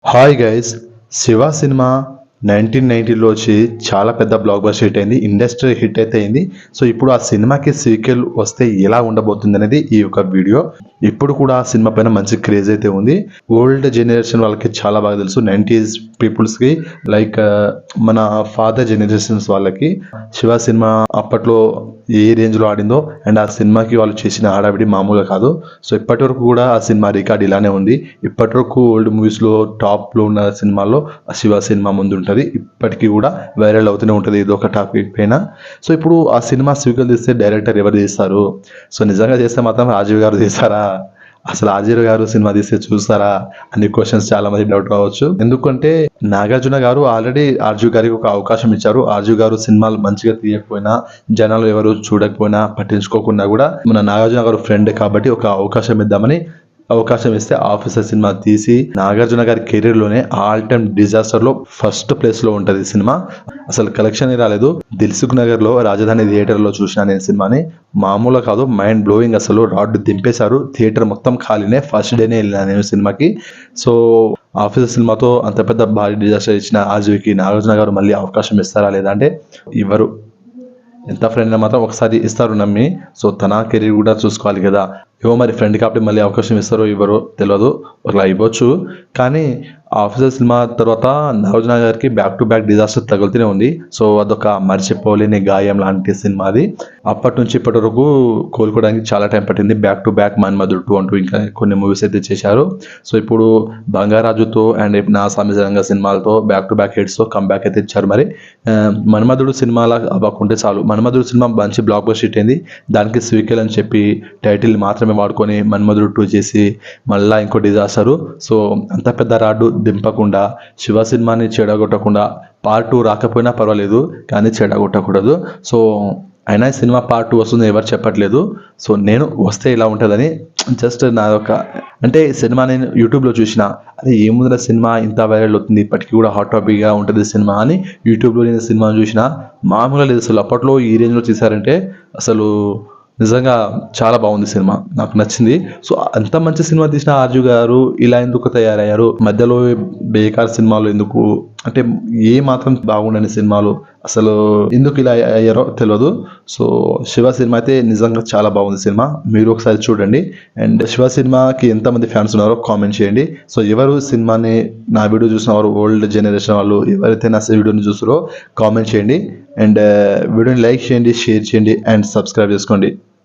Hi guys, Shiva cinema 1990లో వచ్చి చాలా పెద్ద బ్లాక్ బస్టర్ హిట్ అయింది. ఇండస్ట్రీ హిట్ అయితే అయింది. సో ఇప్పుడు ఆ సినిమాకి సీక్వెల్ వస్తే ఎలా ఉండబోతుంది అనేది ఈ యొక్క వీడియో. ఇప్పుడు కూడా ఆ సినిమా పైన మంచి క్రేజ్ అయితే ఉంది. ఓల్డ్ జనరేషన్ వాళ్ళకి చాలా బాగా తెలుసు. 90s పీపుల్స్కి లైక్ మన ఫాదర్ జనరేషన్స్ వాళ్ళకి శివ సినిమా అప్పట్లో ఏ రేంజ్లో ఆడిందో అండ్ ఆ సినిమాకి వాళ్ళు చేసిన హడావిడి మామూలుగా కాదు. సో ఇప్పటి వరకు కూడా ఆ సినిమా రికార్డ్ ఇలానే ఉంది. ఇప్పటి వరకు ఓల్డ్ మూవీస్లో టాప్లో ఉన్న సినిమాల్లో ఆ శివ సినిమా ముందు ఉంటుంది. ఇప్పటికీ కూడా వైరల్ అవుతూనే ఉంటుంది ఏదో ఒక టాపిక్ పైన. సో ఇప్పుడు ఆ సినిమా సీక్వెల్ తీస్తే డైరెక్టర్ ఎవరు తీస్తారు? సో నిజంగా చేస్తే మాత్రం రాజీవ్ గారు తీస్తారా? అసలు రాజీవ్ గారు సినిమా తీస్తే చూస్తారా అన్ని క్వశ్చన్స్ చాలా మంది డౌట్ రావచ్చు. ఎందుకంటే నాగార్జున గారు ఆల్రెడీ ఆర్జు గారికి ఒక అవకాశం ఇచ్చారు. ఆర్జు గారు సినిమాలు మంచిగా తీయకపోయినా, జనాలు ఎవరు చూడకపోయినా, పట్టించుకోకుండా కూడా మన నాగార్జున గారు ఫ్రెండ్ కాబట్టి ఒక అవకాశం ఇద్దామని అవకాశం ఇస్తే ఆఫీసర్ సినిమా తీసి నాగార్జున గారి కెరీర్ లోనే ఆల్ టైమ్ డిజాస్టర్ లో ఫస్ట్ ప్లేస్ లో ఉంటది సినిమా. అసలు కలెక్షన్ రాలేదు. దిల్సుఖ్ నగర్ లో రాజధాని థియేటర్ లో చూసిన నేను సినిమాని. మామూలుగా కాదు, మైండ్ బ్లోయింగ్. అసలు రాడ్ దింపేశారు. థియేటర్ మొత్తం ఖాళీనే. ఫస్ట్ డేనే వెళ్ళినా నేను సినిమాకి. సో ఆఫీసర్ సినిమాతో అంత పెద్ద భారీ డిజాస్టర్ ఇచ్చిన ఆర్జీవికి నాగార్జున గారు మళ్ళీ అవకాశం ఇస్తారా లేదా అంటే ఇవ్వరు. ఎంత ఫ్రెండ్ మాత్రం ఒకసారి ఇస్తారు నమ్మి. సో తన కెరీర్ కూడా చూసుకోవాలి కదా. ఏమో మరి ఫ్రెండ్ కాబట్టి మళ్ళీ అవకాశం ఇస్తారో ఇవ్వరో తెలియదు. అట్లా ఇవ్వచ్చు. కానీ ఆఫీసర్ సినిమా తర్వాత నాగార్జున గారికి బ్యాక్ టు బ్యాక్ డిజాస్టర్ తగులుతూనే ఉంది. సో అదొక మర్చిపోలేని గాయం లాంటి సినిమా అది. అప్పటి నుంచి ఇప్పటి వరకు కోలుకోవడానికి చాలా టైం పట్టింది. బ్యాక్ టు బ్యాక్ మన్మధుడు 2 అంటూ ఇంకా కొన్ని మూవీస్ అయితే చేశారు. సో ఇప్పుడు బంగారాజుతో అండ్ నా సామిజరంగ సినిమాలతో బ్యాక్ టు బ్యాక్ హిట్స్తో కంబ్యాక్ అయితే ఇచ్చారు. మరి మన్మధుడు సినిమాలా అవ్వకుంటే చాలు. మన్మధుడు సినిమా మంచి బ్లాక్ బస్టర్ హిట్ అయింది. దానికి సీక్వెల్ అని చెప్పి టైటిల్ మాత్రమే వాడుకొని మన్మధుడు 2 చేసి మళ్ళా ఇంకో డిజాస్టరు. సో అంత పెద్ద రాడ్డు దింపకుండా, శివ సినిమాని చెడగొట్టకుండా, పార్ట్ 2 రాకపోయినా పర్వాలేదు కానీ చెడగొట్టకూడదు. సో అయినా సినిమా పార్ట్ 2 వస్తుంది ఎవరు చెప్పట్లేదు. సో నేను వస్తే ఇలా ఉంటుందని జస్ట్ నా యొక్క అంటే సినిమా నేను యూట్యూబ్లో చూసిన, అదే ఏముందిరా సినిమా ఇంత వైరల్ అవుతుంది, ఇప్పటికీ కూడా హాట్ టాపిక్గా ఉంటుంది సినిమా అని యూట్యూబ్లో నేను సినిమా చూసిన. మామూలుగా లేదు అసలు. అప్పట్లో ఈ రేంజ్లో తీశారంటే అసలు నిజంగా చాలా బాగుంది సినిమా. నాకు నచ్చింది. సో అంత మంచి సినిమా తీసిన ఆర్జు గారు ఇలా ఎందుకు తయారయ్యారు? మధ్యలో బేకార్ సినిమాలు ఎందుకు, అంటే ఏ మాత్రం బాగుండని సినిమాలు అసలు ఎందుకు ఇలా అయ్యారో తెలియదు. సో శివ సినిమా అయితే నిజంగా చాలా బాగుంది సినిమా. మీరు ఒకసారి చూడండి. అండ్ శివ సినిమాకి ఎంతమంది ఫ్యాన్స్ ఉన్నారో కామెంట్ చేయండి. సో ఎవరు సినిమాని నా వీడియో చూసిన వారు, ఓల్డ్ జనరేషన్ వాళ్ళు ఎవరైతే నా వీడియోని చూస్తారో కామెంట్ చేయండి. అండ్ వీడియోని లైక్ చేయండి, షేర్ చేయండి అండ్ సబ్స్క్రైబ్ చేసుకోండి.